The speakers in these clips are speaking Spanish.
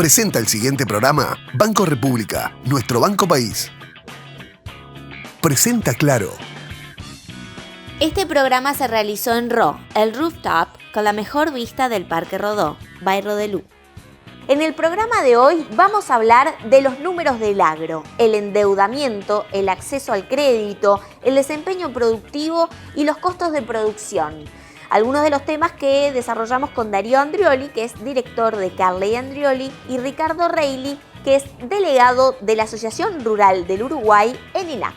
Presenta el siguiente programa Banco República, nuestro banco país. Presenta Claro. Este programa se realizó en RO, el rooftop con la mejor vista del Parque Rodó, by Rodelú. En el programa de hoy vamos a hablar de los números del agro, el endeudamiento, el acceso al crédito, el desempeño productivo y los costos de producción. Algunos de los temas que desarrollamos con Darío Andrioli, que es director de Carley Andrioli, y Ricardo Reilly, que es delegado de la Asociación Rural del Uruguay en INAC.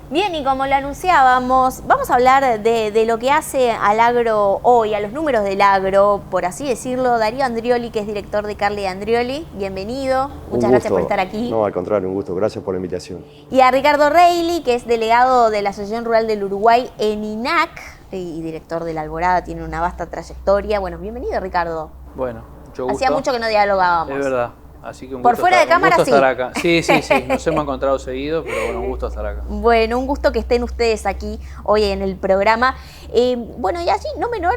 Bien, y como lo anunciábamos, vamos a hablar de lo que hace al agro hoy, a los números del agro, por así decirlo. Darío Andrioli, que es director de Carley Andrioli, bienvenido. Muchas gracias por estar aquí. No, al contrario, un gusto. Gracias por la invitación. Y a Ricardo Reilly, que es delegado de la Asociación Rural del Uruguay en INAC y director de La Alborada, tiene una vasta trayectoria. Bueno, bienvenido, Ricardo. Bueno, mucho gusto. Hacía mucho que no dialogábamos. Es verdad. Así que por fuera de cámara, sí. Estar acá. Sí, nos hemos encontrado seguido, pero bueno, un gusto estar acá. Bueno, un gusto que estén ustedes aquí hoy en el programa. Bueno, y así, no menor,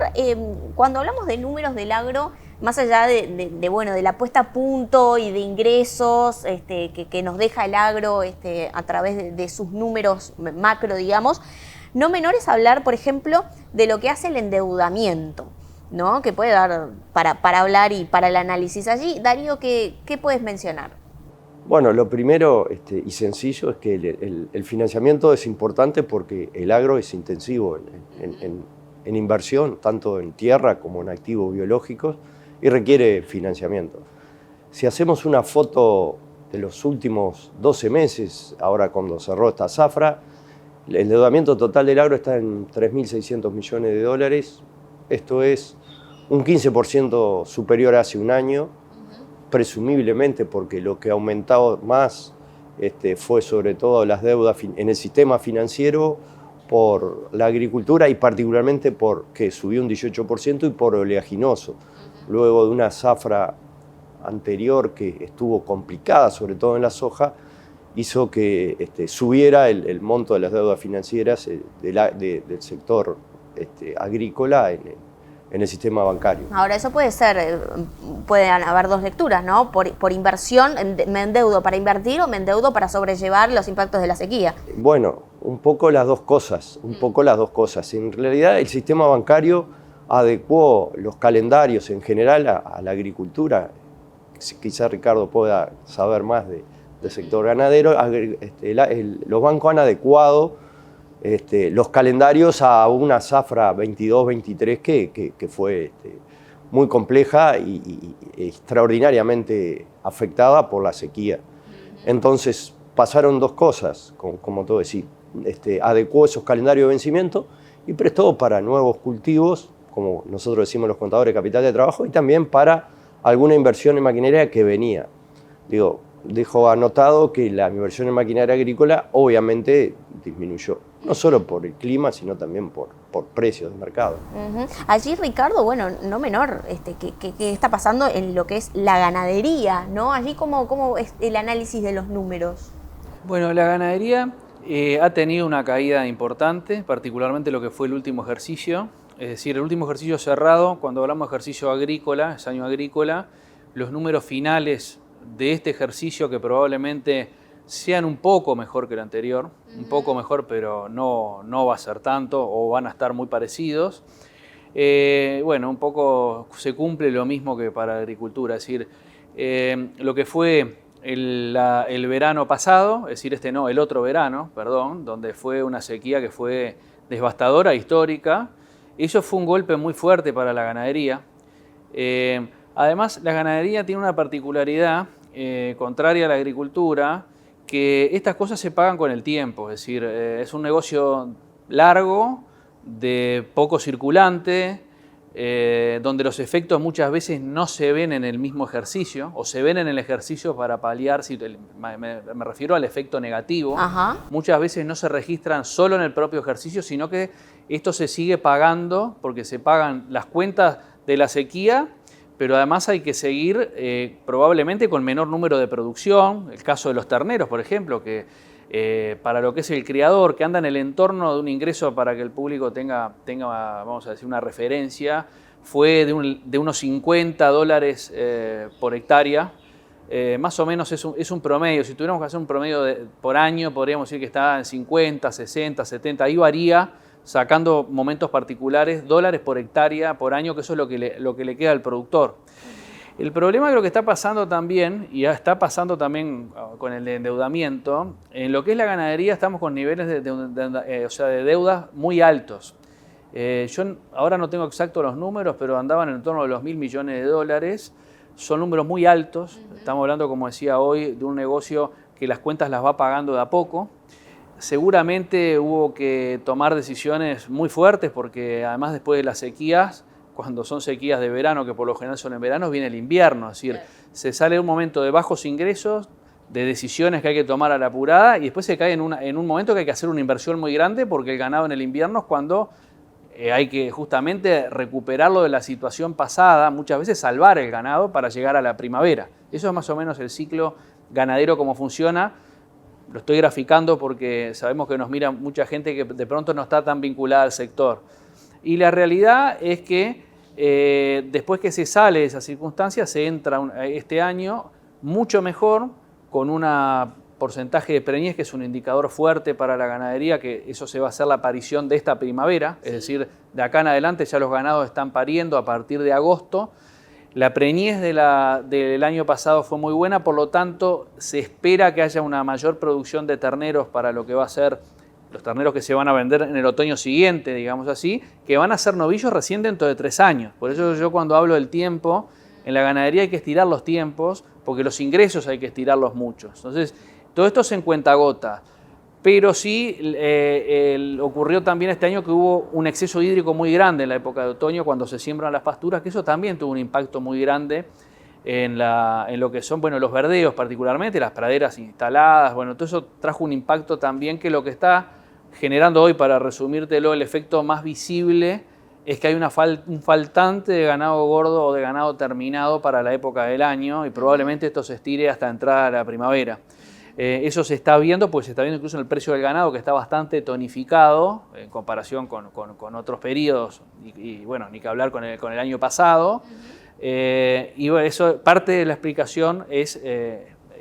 cuando hablamos de números del agro, más allá de la puesta a punto y de ingresos que nos deja el agro a través de sus números macro, digamos, no menor es hablar, por ejemplo, de lo que hace el endeudamiento, ¿no? Que puede dar para hablar y para el análisis. Allí, Darío, ¿qué puedes mencionar? Bueno, lo primero y sencillo es que el financiamiento es importante porque el agro es intensivo en inversión, tanto en tierra como en activos biológicos, y requiere financiamiento. Si hacemos una foto de los últimos 12 meses, ahora cuando cerró esta zafra, el endeudamiento total del agro está en 3.600 millones de dólares. Esto es un 15% superior a hace un año, presumiblemente porque lo que ha aumentado más fue sobre todo las deudas en el sistema financiero por la agricultura y particularmente porque subió un 18% y por oleaginoso. Luego de una zafra anterior que estuvo complicada, sobre todo en la soja, hizo que subiera el monto de las deudas financieras del sector agrícola en el sistema bancario. Ahora, eso pueden haber dos lecturas, ¿no? Por inversión, me endeudo para invertir o me endeudo para sobrellevar los impactos de la sequía. Bueno, un poco las dos cosas, En realidad, el sistema bancario adecuó los calendarios en general a la agricultura. Quizá Ricardo pueda saber más del sector ganadero. Los bancos han adecuado los calendarios a una zafra 22-23 que fue muy compleja y extraordinariamente afectada por la sequía. Entonces pasaron dos cosas, como todo decir, adecuó esos calendarios de vencimiento y prestó para nuevos cultivos, como nosotros decimos los contadores de capital de trabajo, y también para alguna inversión en maquinaria que venía. Dejo anotado que la inversión en maquinaria agrícola obviamente disminuyó, no solo por el clima, sino también por precios de mercado. Allí, Ricardo, bueno, no menor, ¿qué está pasando en lo que es la ganadería, ¿no? Allí, ¿cómo es el análisis de los números? Bueno, la ganadería ha tenido una caída importante, particularmente lo que fue el último ejercicio. Es decir, el último ejercicio cerrado, cuando hablamos de ejercicio agrícola, es año agrícola, los números finales de este ejercicio, que probablemente sean un poco mejor que el anterior, un poco mejor, pero no va a ser tanto o van a estar muy parecidos. Bueno, un poco se cumple lo mismo que para la agricultura, es decir, lo que fue el verano pasado, es decir, el otro verano, perdón, donde fue una sequía que fue devastadora, histórica. Eso fue un golpe muy fuerte para la ganadería. Además, la ganadería tiene una particularidad contraria a la agricultura, que estas cosas se pagan con el tiempo, es decir, es un negocio largo, de poco circulante, donde los efectos muchas veces no se ven en el mismo ejercicio, o se ven en el ejercicio para paliar, me refiero al efecto negativo. Ajá. Muchas veces no se registran solo en el propio ejercicio, sino que esto se sigue pagando, porque se pagan las cuentas de la sequía, pero además hay que seguir probablemente con menor número de producción. El caso de los terneros, por ejemplo, que para lo que es el criador, que anda en el entorno de un ingreso para que el público tenga, vamos a decir, una referencia. fue de unos $50 por hectárea. Más o menos es un promedio. Si tuviéramos que hacer un promedio por año, podríamos decir que está en 50, 60, 70. Ahí varía, sacando momentos particulares, dólares por hectárea por año, que eso es lo que le queda al productor. El problema creo que está pasando también, y ya está pasando también con el endeudamiento, en lo que es la ganadería estamos con niveles de deudas muy altos. Yo ahora no tengo exactos los números, pero andaban en torno a los $1.000 millones. Son números muy altos. Estamos hablando, como decía hoy, de un negocio que las cuentas las va pagando de a poco. Seguramente hubo que tomar decisiones muy fuertes porque además después de las sequías, cuando son sequías de verano, que por lo general son en verano, viene el invierno. Es decir, se sale de un momento de bajos ingresos, de decisiones que hay que tomar a la apurada y después se cae en un momento que hay que hacer una inversión muy grande porque el ganado en el invierno es cuando hay que justamente recuperarlo de la situación pasada, muchas veces salvar el ganado para llegar a la primavera. Eso es más o menos el ciclo ganadero, cómo funciona. Lo estoy graficando porque sabemos que nos mira mucha gente que de pronto no está tan vinculada al sector. Y la realidad es que después que se sale de esas circunstancias, se entra este año mucho mejor, con un porcentaje de preñez, que es un indicador fuerte para la ganadería, que eso se va a hacer la aparición de esta primavera, es decir, de acá en adelante ya los ganados están pariendo a partir de agosto. La preñez del año pasado fue muy buena, por lo tanto se espera que haya una mayor producción de terneros para lo que va a ser los terneros que se van a vender en el otoño siguiente, digamos así, que van a ser novillos recién dentro de 3 años. Por eso yo cuando hablo del tiempo, en la ganadería hay que estirar los tiempos, porque los ingresos hay que estirarlos mucho. Entonces, todo esto se en cuentagotas. Pero sí ocurrió también este año que hubo un exceso hídrico muy grande en la época de otoño cuando se siembran las pasturas, que eso también tuvo un impacto muy grande en lo que son los verdeos particularmente, las praderas instaladas. Bueno, todo eso trajo un impacto también que lo que está generando hoy, para resumírtelo, el efecto más visible es que hay un faltante de ganado gordo o de ganado terminado para la época del año y probablemente esto se estire hasta entrada a la primavera. Eso se está viendo, pues se está viendo incluso en el precio del ganado, que está bastante tonificado en comparación con otros periodos y bueno, ni que hablar con el año pasado. Y bueno, eso, parte de la explicación es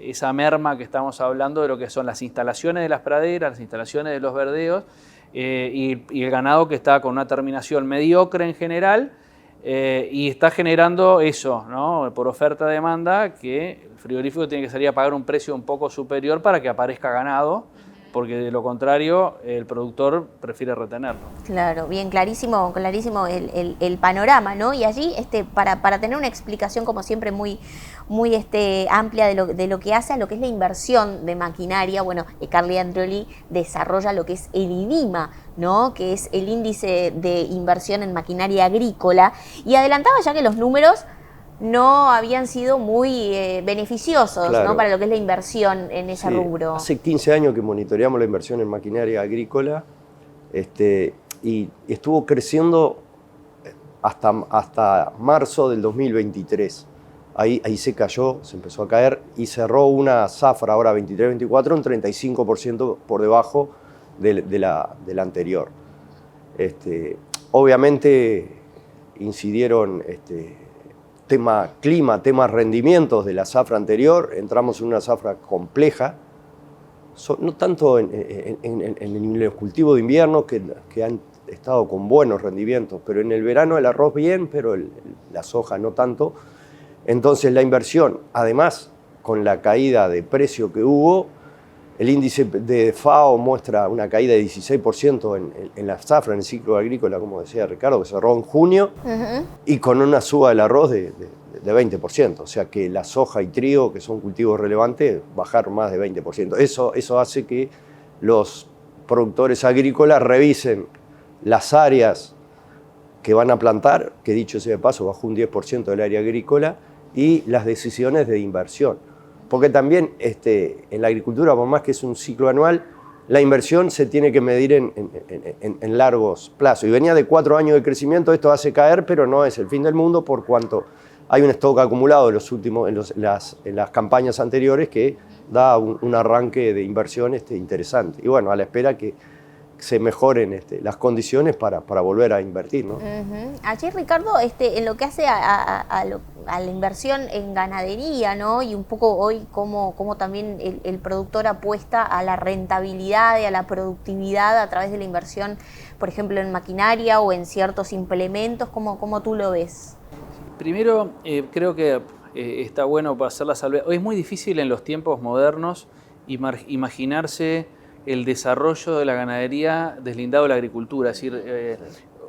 esa merma que estamos hablando de lo que son las instalaciones de las praderas, las instalaciones de los verdeos y el ganado que está con una terminación mediocre en general. Y está generando eso, ¿no? Por oferta-demanda, que el frigorífico tiene que salir a pagar un precio un poco superior para que aparezca ganado, porque de lo contrario el productor prefiere retenerlo. Claro, bien, clarísimo el panorama, ¿no? Y allí, para tener una explicación, como siempre, muy amplia de lo que hace a lo que es la inversión de maquinaria, bueno, Carly Andreoli desarrolla lo que es el INIMA, ¿no? Que es el índice de inversión en maquinaria agrícola, y adelantaba ya que los números no habían sido muy beneficiosos, claro, ¿no? Para lo que es la inversión en ese rubro. Hace 15 años que monitoreamos la inversión en maquinaria agrícola y estuvo creciendo hasta marzo del 2023. Ahí se cayó, se empezó a caer y cerró una zafra ahora 23-24 un 35% por debajo de la anterior. Obviamente incidieron tema clima, temas rendimientos de la zafra anterior. Entramos en una zafra compleja, no tanto en los cultivos de invierno que han estado con buenos rendimientos, pero en el verano el arroz bien, pero la soja no tanto. Entonces la inversión, además con la caída de precio que hubo, el índice de FAO muestra una caída de 16% en la zafra, en el ciclo agrícola, como decía Ricardo, que cerró en junio, y con una suba del arroz de 20%. O sea que la soja y trigo, que son cultivos relevantes, bajaron más de 20%. Eso hace que los productores agrícolas revisen las áreas que van a plantar, que dicho sea de paso, bajó un 10% del área agrícola, y las decisiones de inversión. Porque también en la agricultura, por más que es un ciclo anual, la inversión se tiene que medir en largos plazos. Y venía de 4 años de crecimiento, esto hace caer, pero no es el fin del mundo por cuanto hay un stock acumulado en las campañas anteriores que da un arranque de inversión interesante. Y bueno, a la espera que se mejoren las condiciones para volver a invertir, ¿no? Allí, Ricardo, en lo que hace a la inversión en ganadería, ¿no? Y un poco hoy cómo también el productor apuesta a la rentabilidad y a la productividad a través de la inversión, por ejemplo, en maquinaria o en ciertos implementos, ¿cómo tú lo ves? Primero, creo que está bueno para hacer la salvedad. Hoy es muy difícil en los tiempos modernos imaginarse el desarrollo de la ganadería deslindado de la agricultura. Es decir,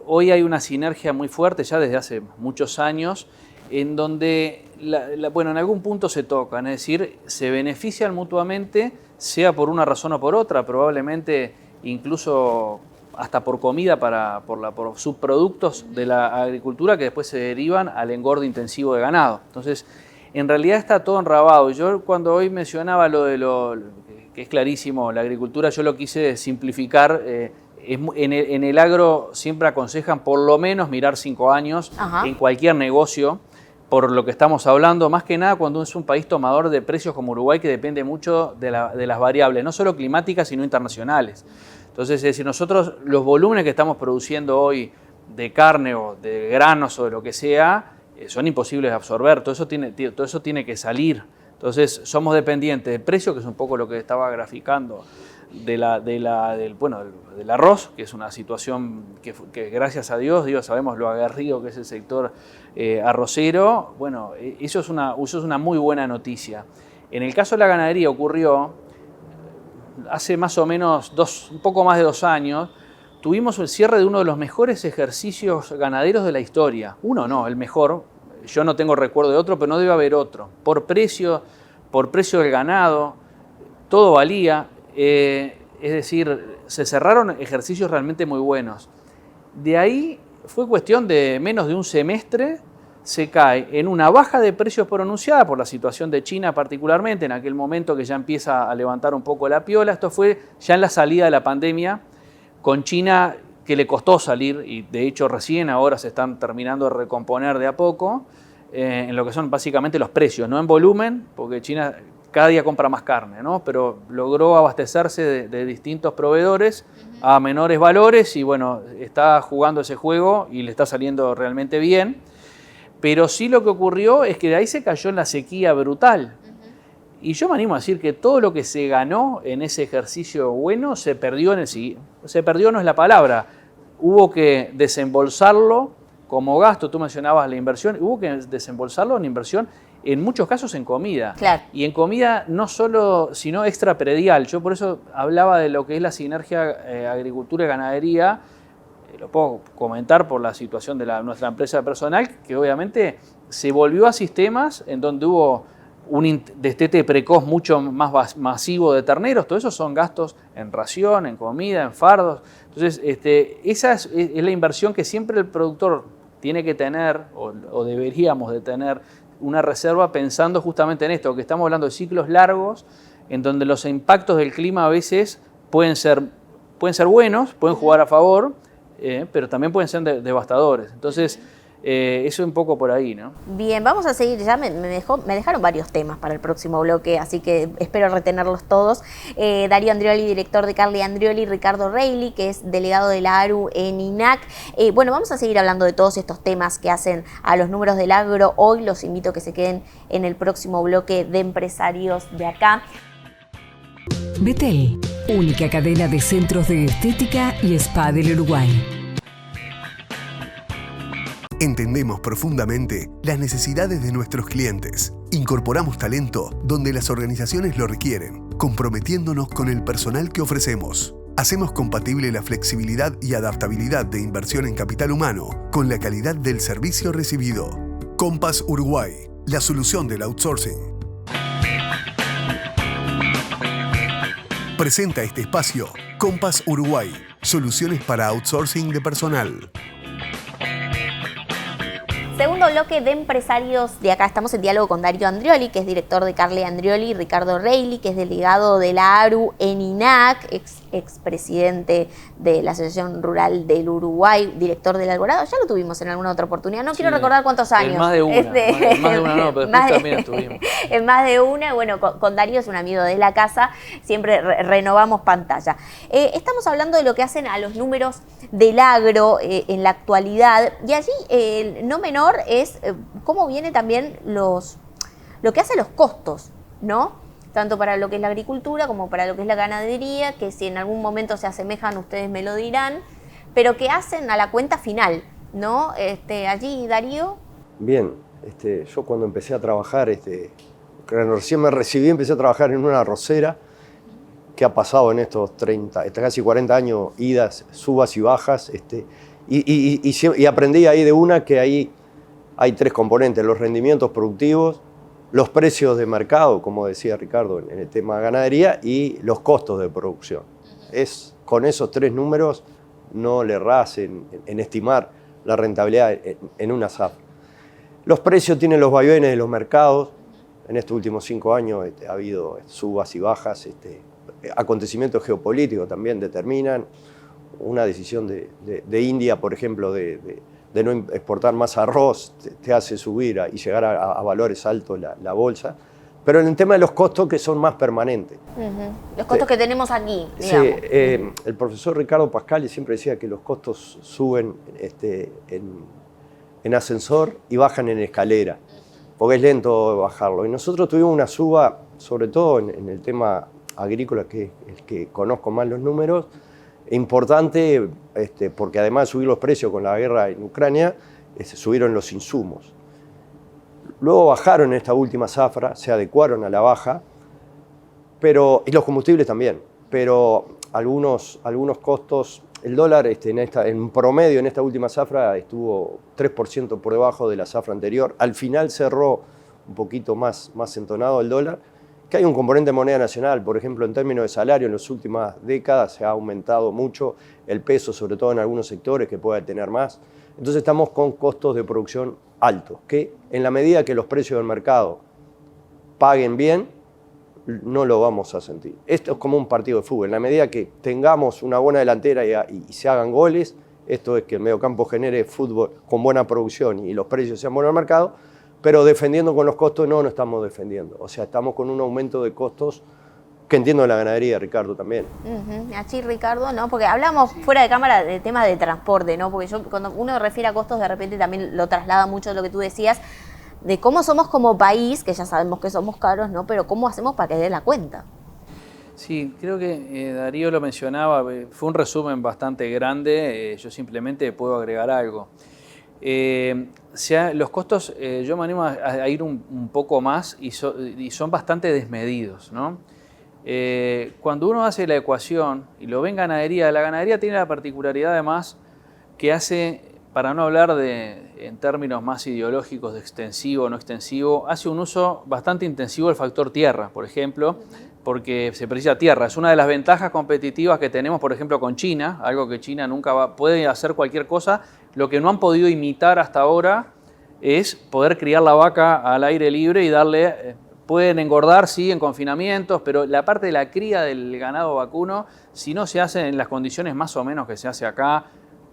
hoy hay una sinergia muy fuerte ya desde hace muchos años en donde, en algún punto se tocan, es decir, se benefician mutuamente, sea por una razón o por otra, probablemente incluso hasta por comida por subproductos de la agricultura que después se derivan al engorde intensivo de ganado. Entonces, en realidad está todo enrabado. Yo cuando hoy mencionaba que es clarísimo, la agricultura, yo lo quise simplificar. En el agro siempre aconsejan por lo menos mirar 5 años en cualquier negocio, por lo que estamos hablando, más que nada cuando es un país tomador de precios como Uruguay, que depende mucho de las variables, no solo climáticas, sino internacionales. Entonces, es decir, nosotros los volúmenes que estamos produciendo hoy de carne o de granos o de lo que sea, son imposibles de absorber, todo eso tiene que salir. Entonces somos dependientes del precio, que es un poco lo que estaba graficando, del arroz, que es una situación que gracias a Dios sabemos lo aguerrido que es el sector arrocero. Bueno, eso es una muy buena noticia. En el caso de la ganadería ocurrió hace más o menos un poco más de 2 años, tuvimos el cierre de uno de los mejores ejercicios ganaderos de la historia. Uno no, el mejor. Yo no tengo recuerdo de otro, pero no debe haber otro. Por precio del ganado, todo valía. Es decir, se cerraron ejercicios realmente muy buenos. De ahí fue cuestión de menos de un semestre, se cae en una baja de precios pronunciada por la situación de China particularmente, en aquel momento que ya empieza a levantar un poco la piola. Esto fue ya en la salida de la pandemia, con China que le costó salir y de hecho recién ahora se están terminando de recomponer de a poco en lo que son básicamente los precios, no en volumen, porque China cada día compra más carne, ¿no? Pero logró abastecerse de distintos proveedores a menores valores y bueno, está jugando ese juego y le está saliendo realmente bien. Pero sí lo que ocurrió es que de ahí se cayó en la sequía brutal. Y yo me animo a decir que todo lo que se ganó en ese ejercicio bueno se perdió en el siguiente. Se perdió no es la palabra, hubo que desembolsarlo como gasto. Tú mencionabas la inversión, hubo que desembolsarlo en inversión, en muchos casos en comida. Claro. Y en comida no solo, sino extrapredial. Yo por eso hablaba de lo que es la sinergia agricultura y ganadería. Lo puedo comentar por la situación de nuestra empresa personal, que obviamente se volvió a sistemas en donde hubo un destete precoz mucho más masivo de terneros. Todo eso son gastos en ración, en comida, en fardos. Entonces, esa es la inversión que siempre el productor tiene que tener, o deberíamos de tener, una reserva pensando justamente en esto, que estamos hablando de ciclos largos, en donde los impactos del clima a veces pueden ser buenos, pueden jugar a favor, pero también pueden ser devastadores. Entonces, eso un poco por ahí, ¿no? Bien, vamos a seguir. Ya me dejaron varios temas para el próximo bloque, así que espero retenerlos todos. Darío Andrioli, director de Carli Andrioli, Ricardo Reilly, que es delegado de la ARU en INAC. Bueno, vamos a seguir hablando de todos estos temas que hacen a los números del agro. Hoy los invito a que se queden en el próximo bloque de empresarios de acá. Betel, única cadena de centros de estética y spa del Uruguay. Entendemos profundamente las necesidades de nuestros clientes. Incorporamos talento donde las organizaciones lo requieren, comprometiéndonos con el personal que ofrecemos. Hacemos compatible la flexibilidad y adaptabilidad de inversión en capital humano con la calidad del servicio recibido. Compass Uruguay, la solución del outsourcing. Presenta este espacio Compass Uruguay, soluciones para outsourcing de personal. Segundo bloque de empresarios de acá. Estamos en diálogo con Darío Andrioli, que es director de Carle Andrioli, y Ricardo Reilly, que es delegado de la ARU en INAC, expresidente de la Asociación Rural del Uruguay, director del Alborado. Ya lo tuvimos en alguna otra oportunidad, no quiero recordar cuántos años. En más de una, más de una no, pero después también estuvimos. En más de una, bueno, con Darío es un amigo de la casa, siempre renovamos pantalla. Estamos hablando de lo que hacen a los números del agro en la actualidad, y allí no menor es cómo viene también lo que hace los costos, ¿no? Tanto para lo que es la agricultura como para lo que es la ganadería, que si en algún momento se asemejan, ustedes me lo dirán, pero que hacen a la cuenta final, ¿no? Allí, Darío. Bien, yo cuando empecé a trabajar, recién me recibí, empecé a trabajar en una arrocera que ha pasado en estos casi 40 años, idas, subas y bajas, y aprendí ahí de una que ahí hay tres componentes: los rendimientos productivos, los precios de mercado, como decía Ricardo en el tema de ganadería, y los costos de producción. Con esos tres números no le errás en estimar la rentabilidad en una zafra. Los precios tienen los vaivenes de los mercados. En estos últimos 5 años ha habido subas y bajas. Acontecimientos geopolíticos también determinan. Una decisión de India, por ejemplo, de no exportar más arroz, te hace subir y llegar a valores altos la bolsa. Pero en el tema de los costos, que son más permanentes. Los costos que tenemos aquí, digamos. Sí, el profesor Ricardo Pascali siempre decía que los costos suben en ascensor y bajan en escalera, porque es lento bajarlo. Y nosotros tuvimos una suba, sobre todo en el tema agrícola, que es el que conozco más los números, importante, porque además de subir los precios con la guerra en Ucrania, subieron los insumos. Luego bajaron en esta última zafra, se adecuaron a la baja, y los combustibles también, pero algunos costos, el dólar en promedio en esta última zafra estuvo 3% por debajo de la zafra anterior. Al final cerró un poquito más entonado el dólar, que hay un componente de moneda nacional. Por ejemplo, en términos de salario, en las últimas décadas se ha aumentado mucho el peso, sobre todo en algunos sectores que puede tener más. Entonces estamos con costos de producción altos, que en la medida que los precios del mercado paguen bien, no lo vamos a sentir. Esto es como un partido de fútbol. En la medida que tengamos una buena delantera y se hagan goles, esto es que el mediocampo genere fútbol con buena producción y los precios sean buenos al mercado, pero defendiendo con los costos no estamos defendiendo. O sea, estamos con un aumento de costos que entiendo de la ganadería, Ricardo, también. Así, Ricardo, ¿no? Porque hablamos fuera de cámara de temas de transporte, ¿no? Porque cuando uno refiere a costos, de repente también lo traslada mucho lo que tú decías, de cómo somos como país, que ya sabemos que somos caros, ¿no? Pero cómo hacemos para que dé la cuenta. Sí, creo que Darío lo mencionaba, fue un resumen bastante grande, yo simplemente puedo agregar algo. Los costos, yo me animo a ir un poco más y son bastante desmedidos, ¿no? Cuando uno hace la ecuación y lo ve en ganadería, la ganadería tiene la particularidad además que hace, para no hablar en términos más ideológicos de extensivo o no extensivo, hace un uso bastante intensivo del factor tierra, por ejemplo, porque se precisa tierra. Es una de las ventajas competitivas que tenemos, por ejemplo, con China, algo que China nunca puede hacer cualquier cosa. Lo que no han podido imitar hasta ahora es poder criar la vaca al aire libre y darle... Pueden engordar, sí, en confinamientos, pero la parte de la cría del ganado vacuno, si no se hace en las condiciones más o menos que se hace acá,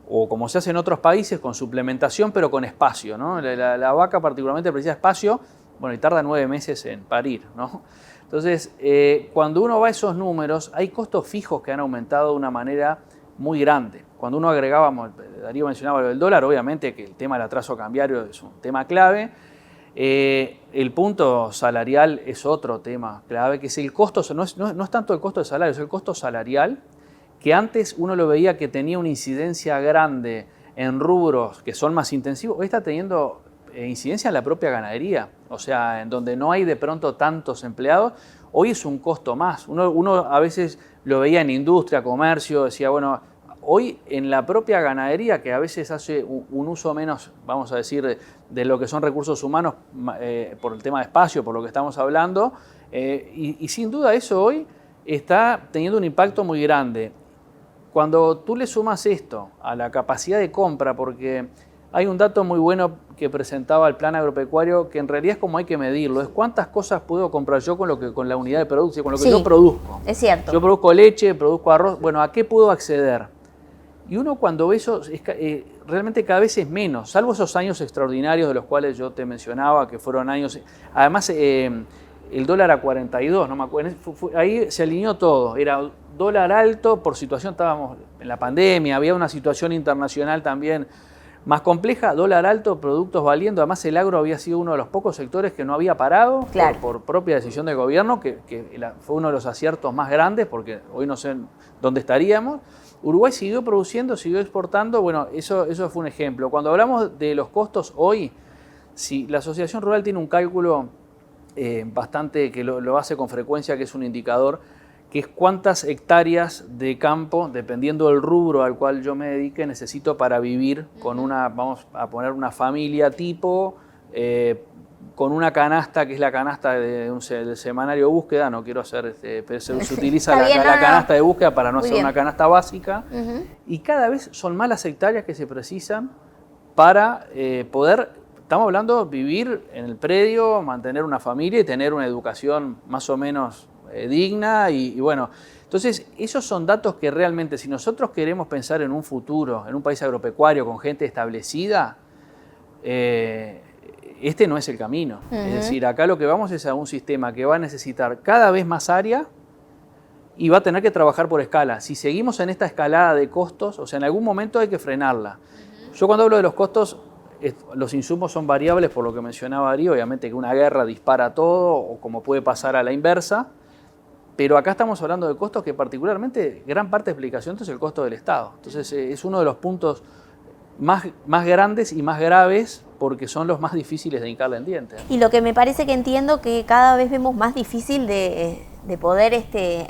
o como se hace en otros países, con suplementación, pero con espacio, ¿no? La vaca particularmente precisa espacio, bueno, y tarda 9 meses en parir, ¿no? Entonces, cuando uno va a esos números, hay costos fijos que han aumentado de una manera muy grande. Cuando uno agregábamos, Darío mencionaba lo del dólar, obviamente que el tema del atraso cambiario es un tema clave. El punto salarial es otro tema clave, que es el costo, no es tanto el costo de salario, es el costo salarial, que antes uno lo veía que tenía una incidencia grande en rubros que son más intensivos. Hoy está teniendo incidencia en la propia ganadería, o sea, en donde no hay de pronto tantos empleados, hoy es un costo más. Uno a veces lo veía en industria, comercio, decía, bueno, hoy en la propia ganadería, que a veces hace un uso menos, vamos a decir, de lo que son recursos humanos por el tema de espacio, por lo que estamos hablando, y sin duda eso hoy está teniendo un impacto muy grande. Cuando tú le sumas esto a la capacidad de compra, porque Hay un dato muy bueno que presentaba el plan agropecuario, que en realidad es como hay que medirlo, es cuántas cosas puedo comprar yo con la unidad de producción, con lo que yo produzco. Es cierto. Yo produzco leche, produzco arroz, bueno, ¿a qué puedo acceder? Y uno cuando ve eso, realmente cada vez es menos, salvo esos años extraordinarios de los cuales yo te mencionaba, que fueron años... Además, el dólar a 42, no me acuerdo, ahí se alineó todo, era dólar alto, por situación estábamos en la pandemia, había una situación internacional también más compleja, dólar alto, productos valiendo, además el agro había sido uno de los pocos sectores que no había parado por propia decisión del gobierno, que fue uno de los aciertos más grandes, porque hoy no sé dónde estaríamos. Uruguay siguió produciendo, siguió exportando, bueno, eso fue un ejemplo. Cuando hablamos de los costos hoy, si la Asociación Rural tiene un cálculo bastante, que lo hace con frecuencia, que es un indicador, que es cuántas hectáreas de campo, dependiendo del rubro al cual yo me dedique, necesito para vivir con vamos a poner una familia tipo, con una canasta, que es la canasta del semanario de búsqueda, no quiero hacer, pero se utiliza la canasta de búsqueda para no hacer una canasta básica, y cada vez son más las hectáreas que se precisan para poder, estamos hablando, vivir en el predio, mantener una familia y tener una educación más o menos digna y bueno, entonces esos son datos que realmente si nosotros queremos pensar en un futuro, en un país agropecuario con gente establecida, este no es el camino. Es decir, acá lo que vamos es a un sistema que va a necesitar cada vez más área y va a tener que trabajar por escala. Si seguimos en esta escalada de costos, o sea, en algún momento hay que frenarla. Yo cuando hablo de los costos, los insumos son variables por lo que mencionaba Ari, obviamente que una guerra dispara todo o como puede pasar a la inversa. Pero acá estamos hablando de costos que particularmente gran parte de explicación es el costo del Estado. Entonces es uno de los puntos más grandes y más graves porque son los más difíciles de hincarle en dientes. Y lo que me parece que entiendo que cada vez vemos más difícil de poder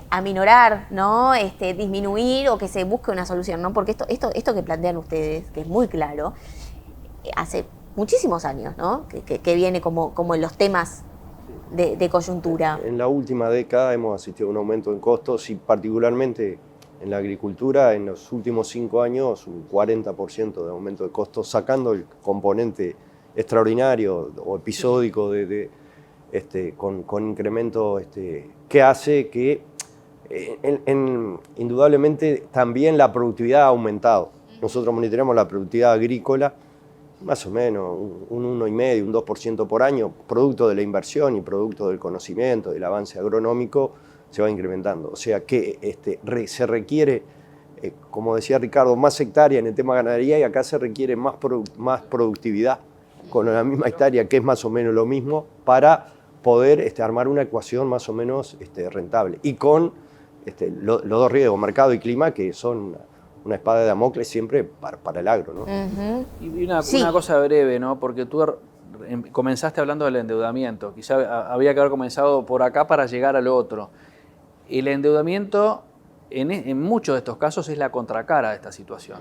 aminorar, ¿no? Disminuir o que se busque una solución, ¿no? Porque esto que plantean ustedes, que es muy claro, hace muchísimos años, ¿no? Que viene como en los temas de coyuntura. En la última década hemos asistido a un aumento en costos y particularmente en la agricultura en los últimos 5 años un 40% de aumento de costos, sacando el componente extraordinario o episódico con incremento que hace que indudablemente también la productividad ha aumentado. Nosotros monitoreamos la productividad agrícola más o menos un 1,5%, un 2% por año, producto de la inversión y producto del conocimiento, del avance agronómico, se va incrementando. O sea que se requiere, como decía Ricardo, más hectárea en el tema de ganadería y acá se requiere más productividad con la misma hectárea, que es más o menos lo mismo, para poder armar una ecuación más o menos rentable. Y con los dos riesgos, mercado y clima, que son una espada de Damocles siempre para el agro, ¿no? Y una cosa breve, ¿no? Porque tú comenzaste hablando del endeudamiento, quizá había que haber comenzado por acá para llegar al otro. El endeudamiento en muchos de estos casos es la contracara de esta situación.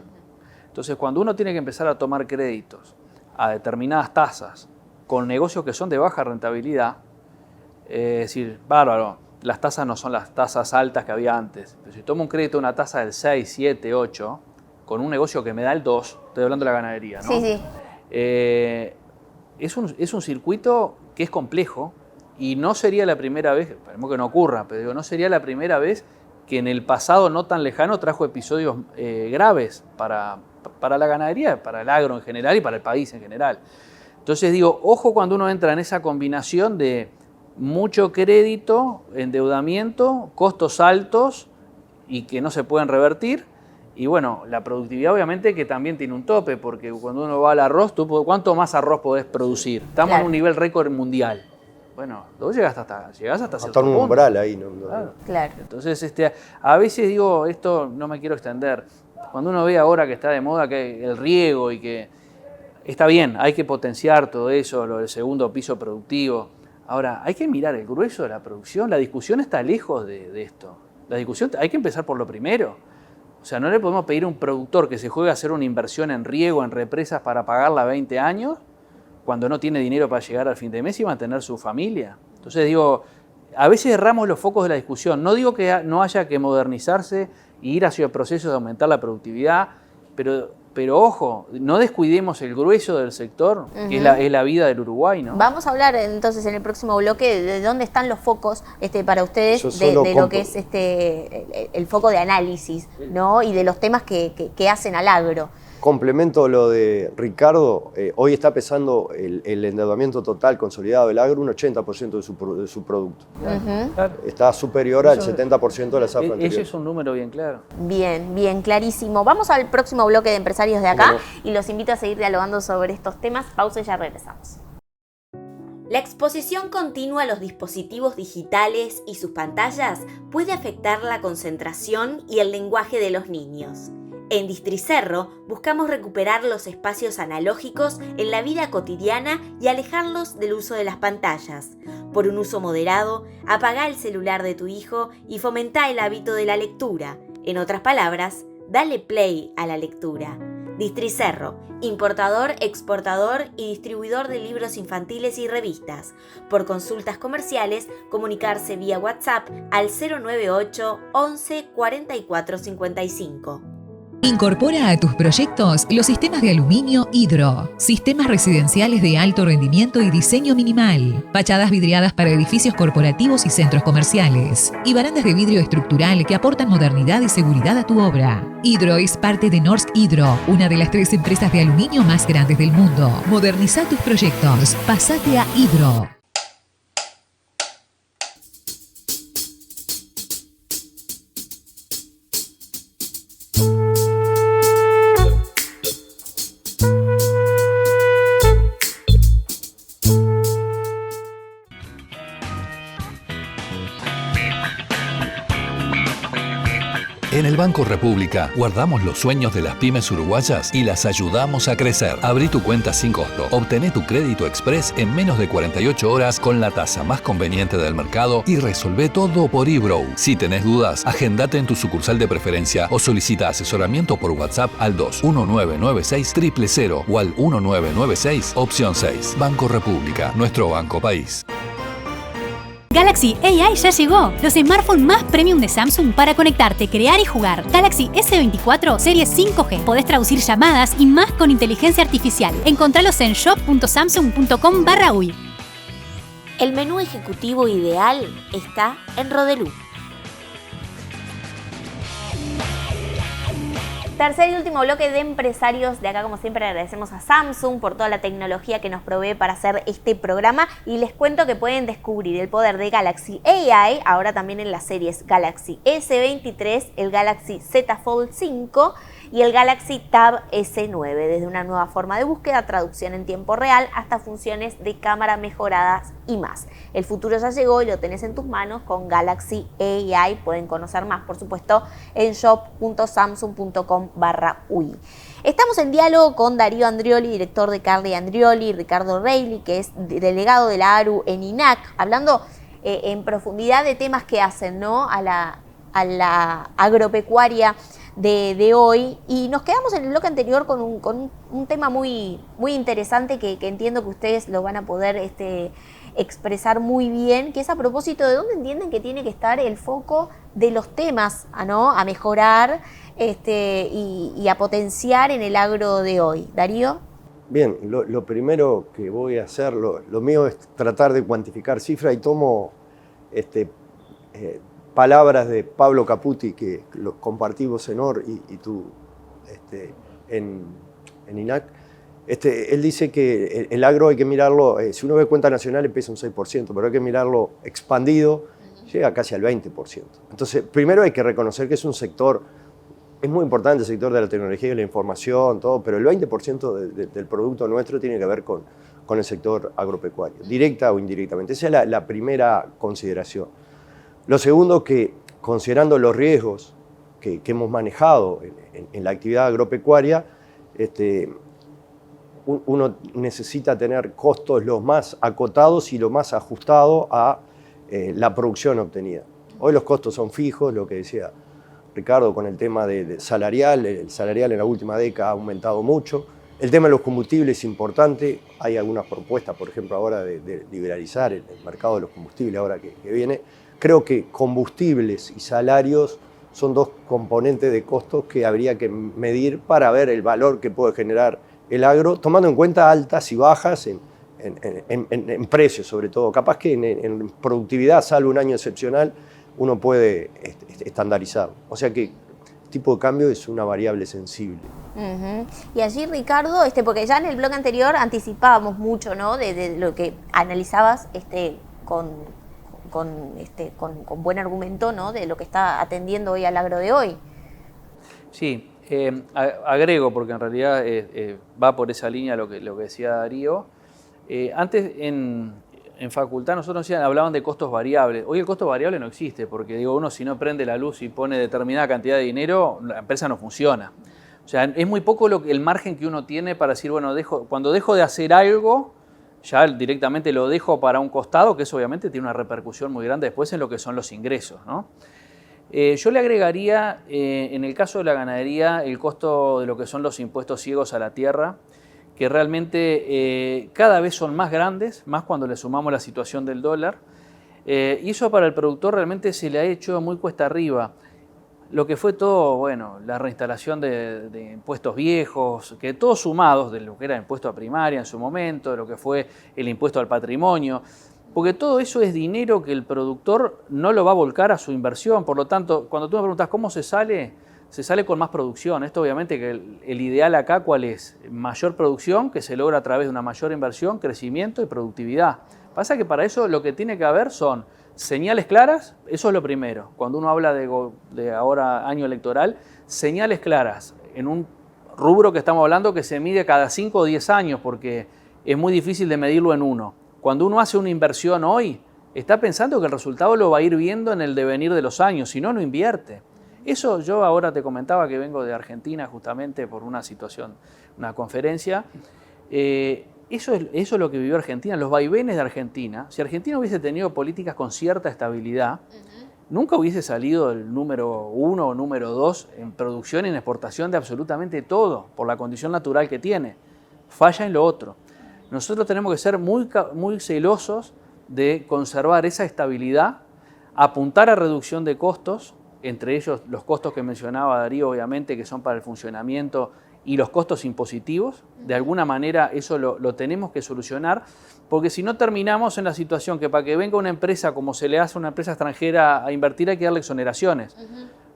Entonces, cuando uno tiene que empezar a tomar créditos a determinadas tasas con negocios que son de baja rentabilidad, es decir, bárbaro, las tasas no son las tasas altas que había antes. Pero si tomo un crédito de una tasa del 6, 7, 8, con un negocio que me da el 2, estoy hablando de la ganadería, ¿no? Sí. Es un circuito que es complejo y no sería la primera vez, esperemos que no ocurra, pero digo, no sería la primera vez que en el pasado no tan lejano trajo episodios graves para la ganadería, para el agro en general y para el país en general. Entonces digo, ojo cuando uno entra en esa combinación de mucho crédito, endeudamiento, costos altos y que no se pueden revertir. Y bueno, la productividad obviamente que también tiene un tope, porque cuando uno va al arroz, ¿cuánto más arroz podés producir? Estamos en un nivel récord mundial. Bueno, luego llegás hasta cierto un umbral ahí, ¿no? Claro. Entonces, a veces digo, esto no me quiero extender. Cuando uno ve ahora que está de moda que el riego y que está bien, hay que potenciar todo eso, lo del segundo piso productivo. Ahora, hay que mirar el grueso de la producción. La discusión está lejos de esto. La discusión, hay que empezar por lo primero. O sea, no le podemos pedir a un productor que se juegue a hacer una inversión en riego, en represas para pagarla 20 años, cuando no tiene dinero para llegar al fin de mes y mantener su familia. Entonces digo, a veces erramos los focos de la discusión. No digo que no haya que modernizarse e ir hacia el proceso de aumentar la productividad, pero Pero ojo, no descuidemos el grueso del sector, que es la vida del Uruguay, ¿no? Vamos a hablar entonces en el próximo bloque de dónde están los focos para ustedes, de lo que es el foco de análisis, ¿no? Y de los temas que hacen al agro. Complemento lo de Ricardo, hoy está pesando el endeudamiento total consolidado del agro un 80% de su producto. Claro. Está superior al 70% de la zafra anterior. Ese es un número bien claro. Bien, clarísimo. Vamos al próximo bloque de empresarios de acá y los invito a seguir dialogando sobre estos temas. Pausa y ya regresamos. La exposición continua a los dispositivos digitales y sus pantallas puede afectar la concentración y el lenguaje de los niños. En Districerro buscamos recuperar los espacios analógicos en la vida cotidiana y alejarlos del uso de las pantallas. Por un uso moderado, apagá el celular de tu hijo y fomentá el hábito de la lectura. En otras palabras, dale play a la lectura. Districerro, importador, exportador y distribuidor de libros infantiles y revistas. Por consultas comerciales, comunicarse vía WhatsApp al 098 11 44 55. Incorpora a tus proyectos los sistemas de aluminio Hidro, sistemas residenciales de alto rendimiento y diseño minimal, fachadas vidriadas para edificios corporativos y centros comerciales, y barandas de vidrio estructural que aportan modernidad y seguridad a tu obra. Hidro es parte de Norsk Hydro, una de las 3 empresas de aluminio más grandes del mundo. Moderniza tus proyectos. Pasate a Hidro. En el Banco República guardamos los sueños de las pymes uruguayas y las ayudamos a crecer. Abrí tu cuenta sin costo. Obtené tu crédito express en menos de 48 horas con la tasa más conveniente del mercado y resolvé todo por eBrow. Si tenés dudas, agendate en tu sucursal de preferencia o solicita asesoramiento por WhatsApp al 21996 000 o al 1996 opción 6. Banco República, nuestro banco país. Galaxy AI ya llegó, los smartphones más premium de Samsung para conectarte, crear y jugar. Galaxy S24 serie 5G. Podés traducir llamadas y más con inteligencia artificial. Encontralos en shop.samsung.com/uy. El menú ejecutivo ideal está en Rodelú. Tercer y último bloque de empresarios de acá, como siempre agradecemos a Samsung por toda la tecnología que nos provee para hacer este programa y les cuento que pueden descubrir el poder de Galaxy AI ahora también en las series Galaxy S23, el Galaxy Z Fold 5 y el Galaxy Tab S9, desde una nueva forma de búsqueda, traducción en tiempo real, hasta funciones de cámara mejoradas y más. El futuro ya llegó y lo tenés en tus manos con Galaxy AI. Pueden conocer más, por supuesto, en shop.samsung.com/uy. Estamos en diálogo con Darío Andrioli, director de Carly Andrioli, Ricardo Reilly, que es delegado de la ARU en INAC, hablando en profundidad de temas que hacen, ¿no?, a la agropecuaria de hoy, y nos quedamos en el bloque anterior con un tema muy interesante que entiendo que ustedes lo van a poder expresar muy bien, que es a propósito de dónde entienden que tiene que estar el foco de los temas, ¿no?, a mejorar y a potenciar en el agro de hoy. Darío. Bien, lo primero que voy a hacer, lo mío es tratar de cuantificar cifras y tomo palabras de Pablo Caputi, que lo compartimos en OR y tú en INAC. Él dice que el agro hay que mirarlo, si uno ve cuentas nacionales pesa un 6%, pero hay que mirarlo expandido, llega casi al 20%. Entonces, primero hay que reconocer que es un sector, es muy importante el sector de la tecnología y la información, todo, pero el 20% del producto nuestro tiene que ver con el sector agropecuario, directa o indirectamente. Esa es la primera consideración. Lo segundo, que considerando los riesgos que hemos manejado en la actividad agropecuaria, uno necesita tener costos los más acotados y lo más ajustados a la producción obtenida. Hoy los costos son fijos, lo que decía Ricardo con el tema de salarial. El salarial en la última década ha aumentado mucho. El tema de los combustibles es importante. Hay algunas propuestas, por ejemplo, ahora de liberalizar el mercado de los combustibles, ahora que viene. Creo que combustibles y salarios son dos componentes de costos que habría que medir para ver el valor que puede generar el agro, tomando en cuenta altas y bajas en precios sobre todo. Capaz que en productividad, salvo un año excepcional, uno puede estandarizar. O sea que el tipo de cambio es una variable sensible. Uh-huh. Y allí, Ricardo, porque ya en el blog anterior anticipábamos mucho, ¿no? de lo que analizabas con buen argumento, ¿no? De lo que está atendiendo hoy al agro de hoy. Sí, agrego, porque en realidad va por esa línea lo que decía Darío. Antes en facultad nosotros hablaban de costos variables. Hoy el costo variable no existe, porque uno si no prende la luz y pone determinada cantidad de dinero, la empresa no funciona. O sea, es muy poco el margen que uno tiene para decir, bueno, cuando dejo de hacer algo, ya directamente lo dejo para un costado, que eso obviamente tiene una repercusión muy grande después en lo que son los ingresos, ¿no? Yo le agregaría, en el caso de la ganadería, el costo de lo que son los impuestos ciegos a la tierra, que realmente cada vez son más grandes, más cuando le sumamos la situación del dólar, y eso para el productor realmente se le ha hecho muy cuesta arriba. Lo que fue todo, bueno, la reinstalación de impuestos viejos, que todos sumados de lo que era impuesto a primaria en su momento, de lo que fue el impuesto al patrimonio, porque todo eso es dinero que el productor no lo va a volcar a su inversión. Por lo tanto, cuando tú me preguntas cómo se sale con más producción. Esto obviamente que el ideal acá, ¿cuál es? Mayor producción que se logra a través de una mayor inversión, crecimiento y productividad. Pasa que para eso lo que tiene que haber son señales claras, eso es lo primero. Cuando uno habla de ahora año electoral, señales claras en un rubro que estamos hablando que se mide cada 5 o 10 años porque es muy difícil de medirlo en uno. Cuando uno hace una inversión hoy, está pensando que el resultado lo va a ir viendo en el devenir de los años, si no, no invierte. Eso yo ahora te comentaba que vengo de Argentina justamente por una situación, una conferencia. Eso es lo que vivió Argentina, los vaivenes de Argentina. Si Argentina hubiese tenido políticas con cierta estabilidad, nunca hubiese salido el número 1 o número 2 en producción y en exportación de absolutamente todo, por la condición natural que tiene. Falla en lo otro. Nosotros tenemos que ser muy celosos de conservar esa estabilidad, apuntar a reducción de costos, entre ellos los costos que mencionaba Darío, obviamente, que son para el funcionamiento y los costos impositivos. De alguna manera eso lo tenemos que solucionar, porque si no terminamos en la situación que para que venga una empresa como se le hace a una empresa extranjera a invertir hay que darle exoneraciones.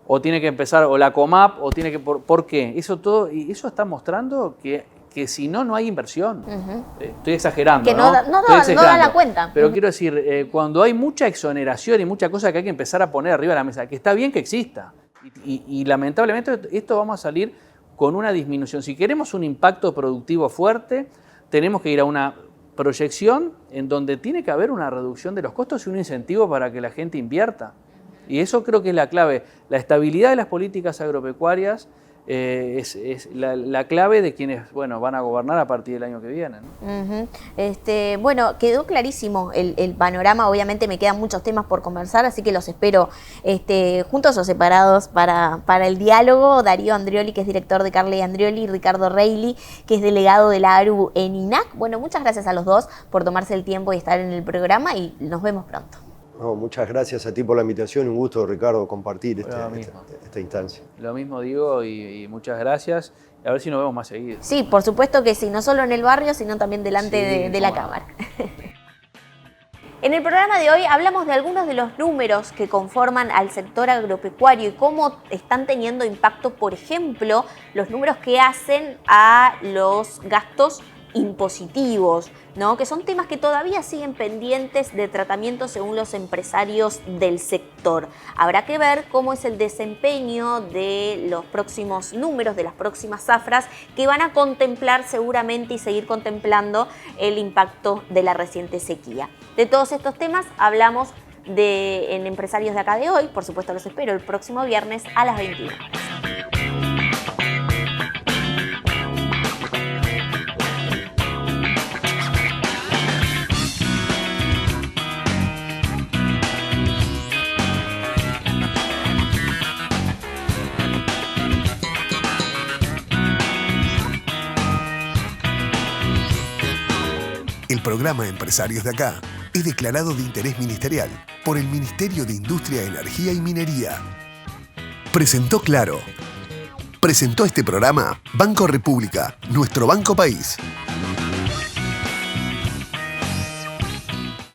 O tiene que empezar, o la COMAP, o tiene que... ¿Por qué? Eso está mostrando que si no hay inversión. Estoy exagerando, que no da la cuenta. Pero quiero decir, cuando hay mucha exoneración y mucha cosa que hay que empezar a poner arriba de la mesa, que está bien que exista. Y lamentablemente esto vamos a salir con una disminución. Si queremos un impacto productivo fuerte, tenemos que ir a una proyección en donde tiene que haber una reducción de los costos y un incentivo para que la gente invierta. Y eso creo que es la clave. La estabilidad de las políticas agropecuarias es la clave de quienes van a gobernar a partir del año que viene, ¿no? Bueno, quedó clarísimo el panorama. Obviamente me quedan muchos temas por conversar, así que los espero juntos o separados para el diálogo. Darío Andrioli, que es director de Carle Andrioli, y Ricardo Reilly, que es delegado de la ARU en INAC. Bueno, muchas gracias a los dos por tomarse el tiempo y estar en el programa y nos vemos pronto. No, muchas gracias a ti por la invitación. Un gusto, Ricardo, compartir esta instancia. Lo mismo digo y muchas gracias. A ver si nos vemos más seguido. Sí, por supuesto que sí, no solo en el barrio, sino también delante de la cámara. En el programa de hoy hablamos de algunos de los números que conforman al sector agropecuario y cómo están teniendo impacto, por ejemplo, los números que hacen a los gastos impositivos, ¿no? Que son temas que todavía siguen pendientes de tratamiento según los empresarios del sector. Habrá que ver cómo es el desempeño de los próximos números, de las próximas zafras, que van a contemplar seguramente y seguir contemplando el impacto de la reciente sequía. De todos estos temas hablamos en Empresarios de Acá de hoy. Por supuesto, los espero el próximo viernes a las 21 horas. El programa Empresarios de Acá es declarado de interés ministerial por el Ministerio de Industria, Energía y Minería. Presentó Claro. Presentó este programa Banco República, nuestro banco país.